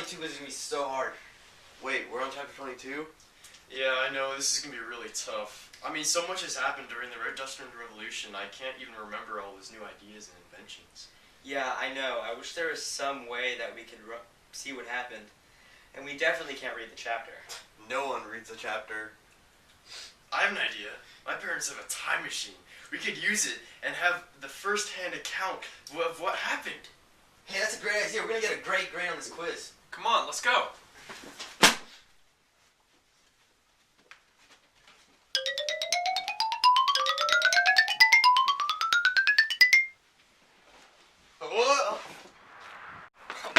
22 is going to be so hard. Wait, we're on chapter 22? Yeah, I know, this is going to be really tough. I mean, so much has happened during the Industrial Revolution, I can't even remember all those new ideas and inventions. Yeah, I know. I wish there was some way that we could see what happened. And we definitely can't read the chapter. No one reads a chapter. I have an idea. My parents have a time machine. We could use it and have the first-hand account of what happened. Hey, that's a great idea. We're going to get a great grade on this quiz. Come on, let's go. What?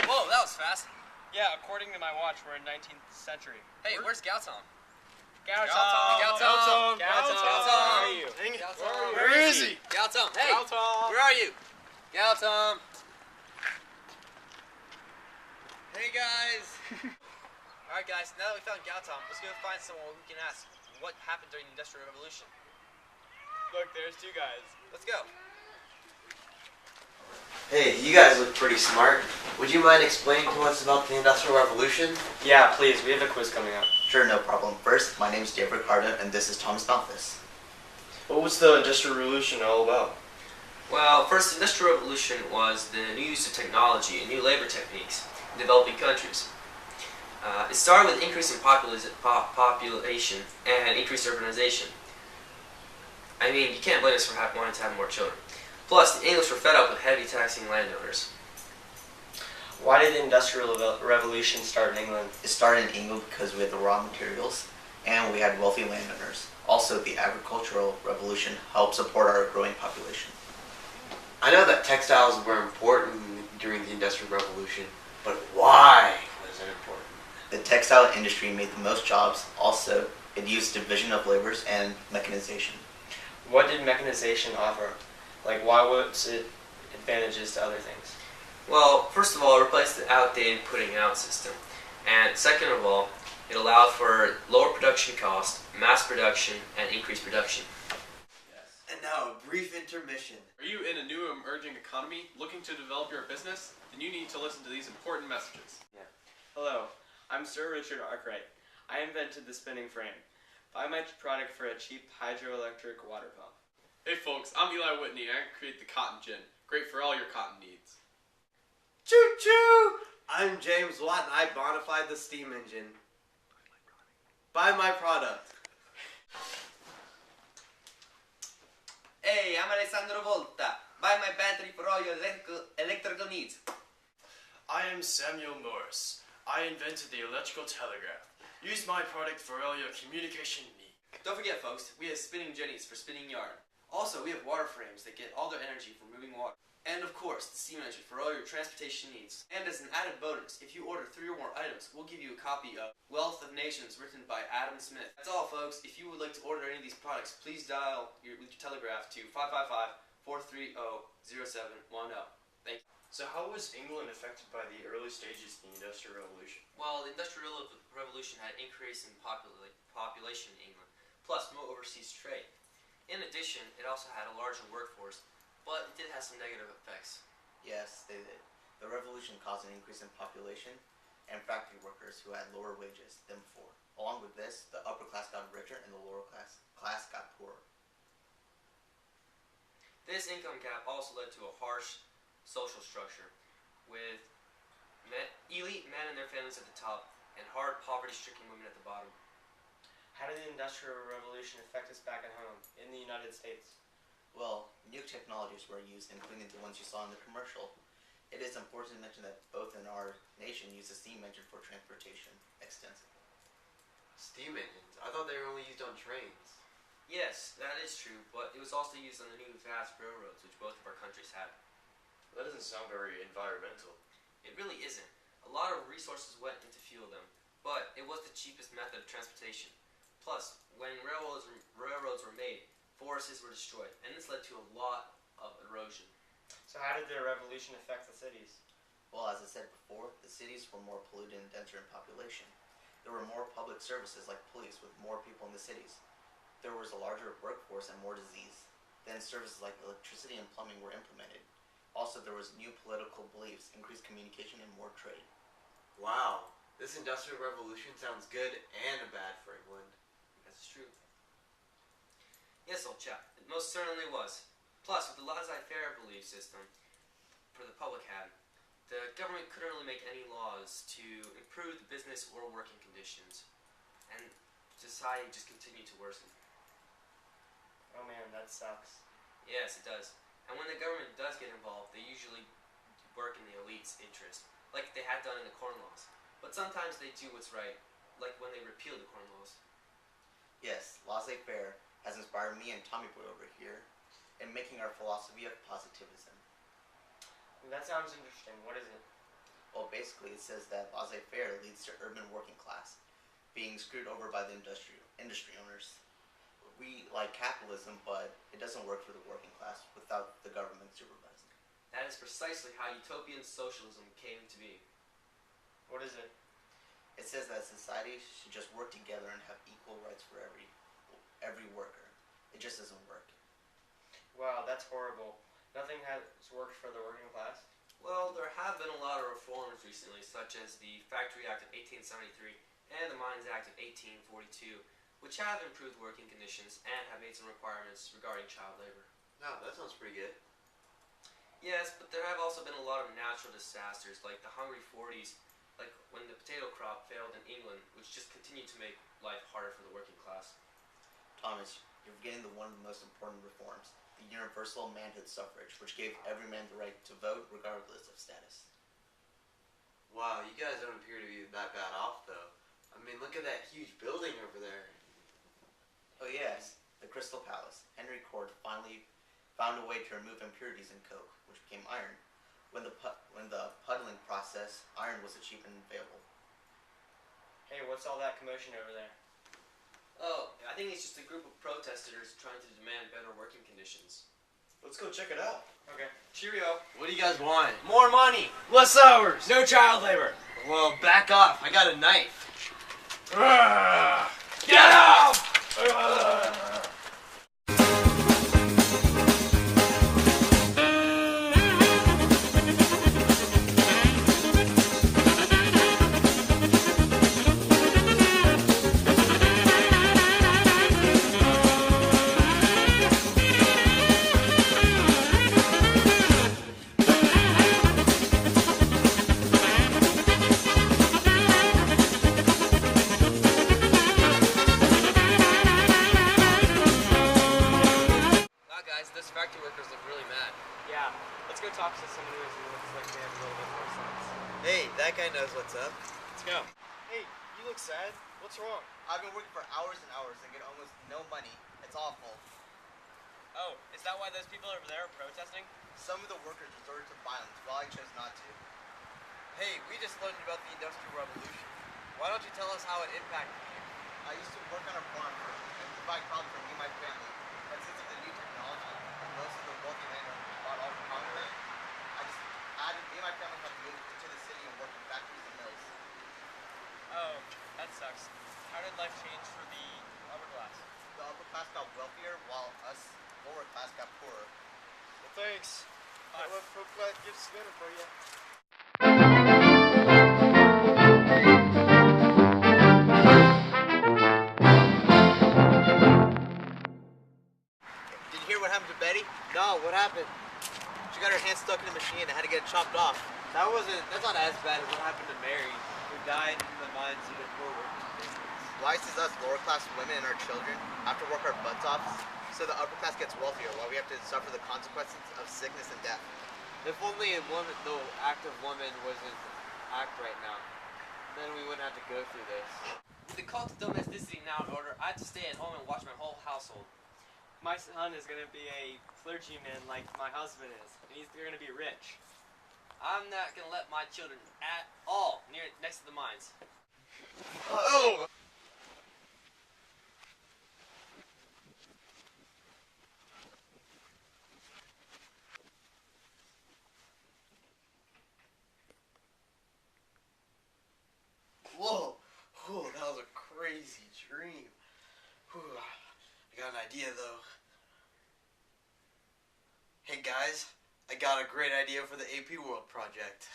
Whoa, that was fast. Yeah, according to my watch, we're in 19th century. Hey, where's Gaotom? Gaotom! Where are you? Dang it. Gaotom. Where is he? Gaotom, hey! Where are you? Gaotom! Hey guys! Alright guys, now that we found Gaotom, let's go find someone we can ask what happened during the Industrial Revolution. Look, there's two guys. Let's go. Hey, you guys look pretty smart. Would you mind explaining to us about the Industrial Revolution? Yeah, please. We have a quiz coming up. Sure, no problem. First, my name is Dave Ricardo, and this is Thomas Malthus. What was the Industrial Revolution all about? Well, first, the Industrial Revolution was the new use of technology and new labor techniques in developing countries. It started with increasing population and increased urbanization. I mean, you can't blame us for wanting to have more children. Plus, the English were fed up with heavy taxing landowners. Why did the Industrial Revolution start in England? It started in England because we had the raw materials, and we had wealthy landowners. Also, the agricultural revolution helped support our growing population. I know that textiles were important during the Industrial Revolution, but why was it important? The textile industry made the most jobs. Also, it used division of labors and mechanization. What did mechanization offer? Like, why was it advantages to other things? Well, first of all, it replaced the outdated putting out system. And second of all, it allowed for lower production cost, mass production, and increased production. And now, a brief intermission. Are you in a new emerging economy looking to develop your business? Then you need to listen to these important messages. Hello, I'm Sir Richard Arkwright. I invented the spinning frame. Buy my product for a cheap hydroelectric water pump. Hey folks, I'm Eli Whitney and I create the Cotton Gin. Great for all your cotton needs. Choo choo! I'm James Watt and I bonafide the steam engine. Buy my product. Hey, I'm Alessandro Volta. Buy my battery for all your electrical needs. I am Samuel Morse. I invented the electrical telegraph. Use my product for all your communication needs. Don't forget, folks, we have spinning jennies for spinning yarn. Also, we have water frames that get all their energy from moving water. And of course, the steam engine for all your transportation needs. And as an added bonus, if you order 3 or more items, we'll give you a copy of Wealth of Nations written by Adam Smith. That's all, folks. If you would like to order any of these products, please dial with your telegraph to 555-430-0710. Thank you. So how was England affected by the early stages of the Industrial Revolution? Well, the Industrial Revolution had an increase in population in England, plus more overseas trade. In addition, it also had a larger workforce, but it did have some negative effects. Yes, they did. The revolution caused an increase in population and factory workers who had lower wages than before. Along with this, the upper class got richer and the lower class got poorer. This income gap also led to a harsh social structure, with elite men and their families at the top, and hard poverty-stricken women at the bottom. How did the Industrial Revolution affect us back at home, in the United States? Well, new technologies were used, including the ones you saw in the commercial. It is important to mention that both in our nation use the steam engine for transportation extensively. Steam engines? I thought they were only used on trains. Yes, that is true, but it was also used on the new vast railroads, which both of our countries had. That doesn't sound very environmental. It really isn't. A lot of resources went into fuel them, but it was the cheapest method of transportation. Plus, when railroads were made, forests were destroyed, and this led to a lot of erosion. So how did the revolution affect the cities? Well, as I said before, the cities were more polluted and denser in population. There were more public services like police with more people in the cities. There was a larger workforce and more disease. Then services like electricity and plumbing were implemented. Also, there was new political beliefs, increased communication, and more trade. Wow, This industrial revolution sounds good and bad for England. That's true. Yes, old chap, it most certainly was. Plus, with the laissez-faire belief system for the public had, the government couldn't really make any laws to improve the business or working conditions, and society just continued to worsen. Oh man, that sucks. Yes, it does. And when the government does get involved, they usually work in the elite's interest, like they had done in the Corn Laws. But sometimes they do what's right, like when they repealed the Corn Laws. Yes, laissez-faire has inspired me and Tommy Boy over here in making our philosophy of positivism. That sounds interesting. What is it? Well, basically it says that laissez-faire leads to urban working class being screwed over by the industry owners. We like capitalism, but it doesn't work for the working class without the government supervising. That is precisely how utopian socialism came to be. What is it? It says that society should just work together and have equal rights for every worker. It just doesn't work. Wow, that's horrible. Nothing has worked for the working class? Well, there have been a lot of reforms recently, such as the Factory Act of 1873 and the Mines Act of 1842, which have improved working conditions and have made some requirements regarding child labor. No, that sounds pretty good. Yes, but there have also been a lot of natural disasters, like the Hungry 40s, like when the potato crop failed in England, which just continued to make life harder for the working class. Thomas, you're forgetting one of the most important reforms, the universal manhood suffrage, which gave every man the right to vote regardless of status. Wow, you guys don't appear to be that bad off, though. I mean, look at that huge building over there. Oh yes, the Crystal Palace. Henry Cord finally found a way to remove impurities in coke, which became iron. When the puddling process, iron was cheap and available. Hey, what's all that commotion over there? Oh, I think it's just a group of protesters trying to demand better working conditions. Let's go check it out. Okay. Cheerio. What do you guys want? More money. Less hours! No child labor. Well, back off. I got a knife. Get out! Wow, guys, those factory workers look really mad. Yeah. Let's go talk to someone who looks like they have a little bit more sense. Hey, that guy knows what's up. Let's go. Hey, you look sad. What's wrong? I've been working for hours and hours and get almost no money. It's awful. Oh, is that why those people over there are protesting? Some of the workers resorted to violence, while I chose not to. Hey, we just learned about the Industrial Revolution. Why don't you tell us how it impacted you? I used to work on a farm and provide crops for me and my family. But since of the new technology, most of the wealthy landowners bought all the common land. Me and my family had to move to the city and work in factories and mills. Oh, that sucks. How did life change for the upper class? The upper class got wealthier, while us lower class got poorer. Well, thanks. Hope life gets better for you. Did you hear what happened to Betty? No, what happened? She got her hand stuck in a machine and had to get it chopped off. That's not as bad as what happened to Mary, who died in the mines due to poor working conditions. Why does us lower class women and our children have to work our butts off so the upper class gets wealthier while we have to suffer the consequences of sickness and death? If only the active woman wasn't act right now, then we wouldn't have to go through this. With the cult of domesticity now in order, I have to stay at home and watch my whole household. My son is going to be a clergyman like my husband is, and he's going to be rich. I'm not gonna let my children at all next to the mines. Oh! Whoa! Whoa, that was a crazy dream. Whew. I got an idea though. Hey guys, I got a great idea for the AP World project.